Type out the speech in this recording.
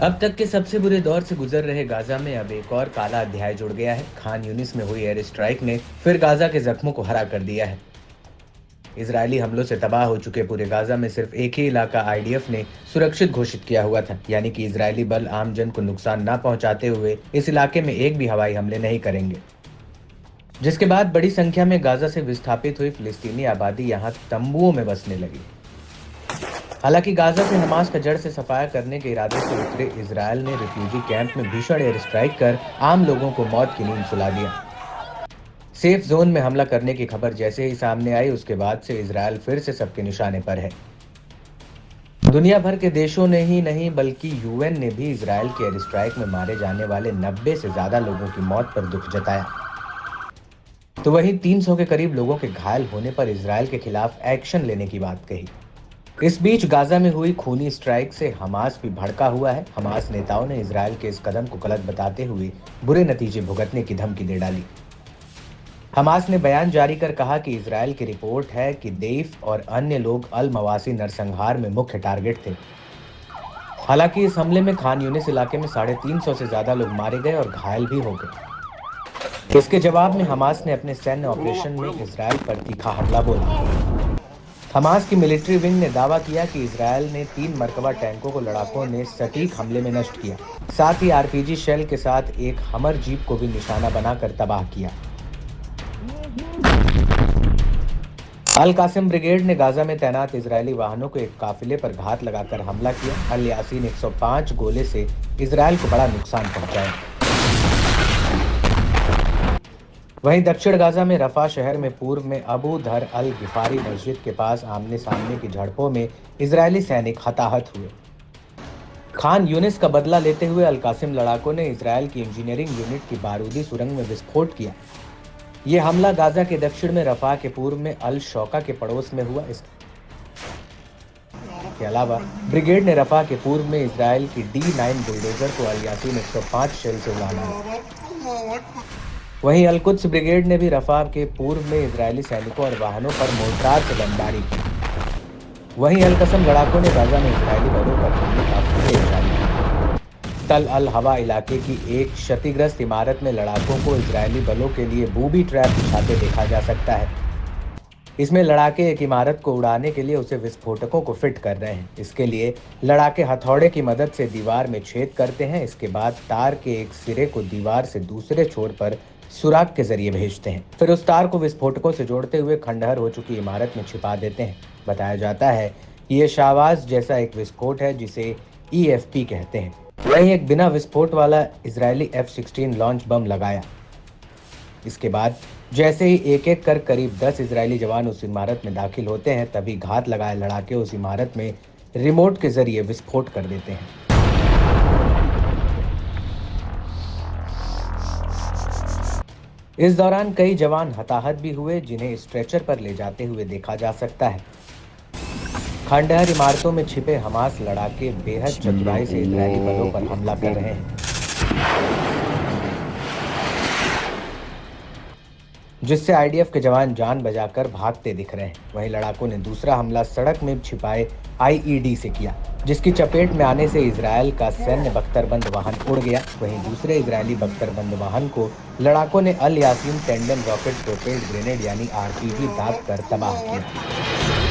अब तक के सबसे बुरे दौर से गुजर रहे गाजा में अब एक और काला अध्याय जुड़ गया है। खान यूनिस में हुई एयर स्ट्राइक ने फिर गाजा के जख्मों को हरा कर दिया है। इजरायली हमलों से तबाह हो चुके पूरे गाजा में सिर्फ एक ही इलाका आईडीएफ ने सुरक्षित घोषित किया हुआ था, यानी कि इजरायली बल आम जन को नुकसान न पहुंचाते हुए इस इलाके में एक भी हवाई हमले नहीं करेंगे। जिसके बाद बड़ी संख्या में गाजा से विस्थापित हुई फिलिस्तीनी आबादी यहां तंबुओं में बसने लगी। हालांकि गाजा से हमास का जड़ से सफाया करने के इरादे से उतरे इजरायल ने रिफ्यूजी कैंप में भीषण एयर स्ट्राइक कर आम लोगों को मौत की नींद सुला दिया। सेफ जोन में हमला करने की खबर जैसे ही सामने आई, उसके बाद से इजरायल फिर से सबके निशाने पर है। दुनिया भर के देशों ने ही नहीं बल्कि यूएन ने भी इजरायल के एयर स्ट्राइक में मारे जाने वाले 90 से ज्यादा लोगों की मौत पर दुख जताया। तो वहीं 300 के करीब लोगों के घायल होने पर इजरायल के खिलाफ एक्शन लेने की बात कही। इस बीच गाजा में हुई खूनी स्ट्राइक से हमास भी भड़का हुआ है। हमास नेताओं ने इजरायल के इस कदम को गलत बताते हुए बुरे नतीजे भुगतने की धमकी दे डाली। हमास ने बयान जारी कर कहा कि इजरायल की रिपोर्ट है कि देफ और अन्य लोग अल मवासी नरसंहार में मुख्य टारगेट थे। हालांकि इस हमले में खान यूनिस इलाके में 350 से ज्यादा लोग मारे गए और घायल भी हो गए। इसके जवाब में हमास ने अपने सैन्य ऑपरेशन में इजरायल पर तीखा हमला बोला। हमास की मिलिट्री विंग ने दावा किया कि इजरायल ने 3 मरकबा टैंकों को लड़ाकों ने सटीक हमले में नष्ट किया। साथ ही आरपीजी शेल के साथ एक हमर जीप को भी निशाना बनाकर तबाह किया। अल कासिम ब्रिगेड ने गाजा में तैनात इजरायली वाहनों को एक काफिले पर घात लगाकर हमला किया। अल यासीन 105 गोले से इजरायल को बड़ा नुकसान पहुंचाया। वहीं दक्षिण गाजा में रफा शहर में पूर्व में अबू धर अल गिफारी मस्जिद के पास आमने सामने की झड़पों में इजरायली सैनिक हताहत हुए। खान यूनिस का बदला लेते हुए अल कासिम लड़ाकों ने इजरायल की इंजीनियरिंग यूनिट की बारूदी सुरंग में विस्फोट किया। यह हमला गाजा के दक्षिण में रफा के पूर्व में अल शौका के पड़ोस में हुआ। इसके अलावा ब्रिगेड ने रफा के पूर्व में इजरायल की D9 बुलडोजर को अल यासीन 105 शेल से उड़ाया। वहीं अल कुद्स ब्रिगेड ने भी रफा के पूर्व में इजरायली सैनिकों और वाहनों पर मोर्टार से बमबारी की। वहीं अल कसम लड़ाकों ने गाजा में इजरायली बलों पर हमले का फुटेज जारी किया। तल अल हवा इलाके की एक क्षतिग्रस्त इमारत में लड़ाकों को इजरायली बलों के लिए बूबी ट्रैप बिछाते देखा जा सकता है। इसमें लड़ाके एक इमारत को उड़ाने के लिए उसे विस्फोटकों को फिट कर रहे हैं। इसके लिए लड़ाके हथौड़े की मदद से दीवार में छेद करते हैं। इसके बाद तार के एक सिरे को दीवार से दूसरे छोर पर सुराग के जरिए भेजते हैं। फिर उस तार को विस्फोटकों से जोड़ते हुए खंडहर हो चुकी इमारत में छिपा देते हैं। बताया जाता है कि यह शाहबाज जैसा एक विस्फोट है जिसे EFP कहते हैं। वहीं एक बिना विस्फोट वाला इजरायली F-16 लॉन्च बम लगाया। इसके बाद जैसे ही एक एक कर करीब 10 इजरायली जवान उस इमारत में दाखिल होते हैं, तभी घात लगाए लड़ाके उस इमारत में रिमोट के जरिए विस्फोट कर देते हैं। इस दौरान कई जवान हताहत भी हुए, जिन्हें स्ट्रेचर पर ले जाते हुए देखा जा सकता है। खंडहर इमारतों में छिपे हमास लड़ाके बेहद चतुराई से इजरायली बलों पर हमला कर रहे हैं, जिससे IDF के जवान जान बचाकर भागते दिख रहे हैं। वहीं लड़ाकों ने दूसरा हमला सड़क में छिपाए IED से किया, जिसकी चपेट में आने से इजरायल का सैन्य बख्तरबंद वाहन उड़ गया। वहीं दूसरे इजरायली बख्तरबंद वाहन को लड़ाकों ने Al Yassin tandem rocket propelled grenade यानी RPG दाग कर तबाह किया।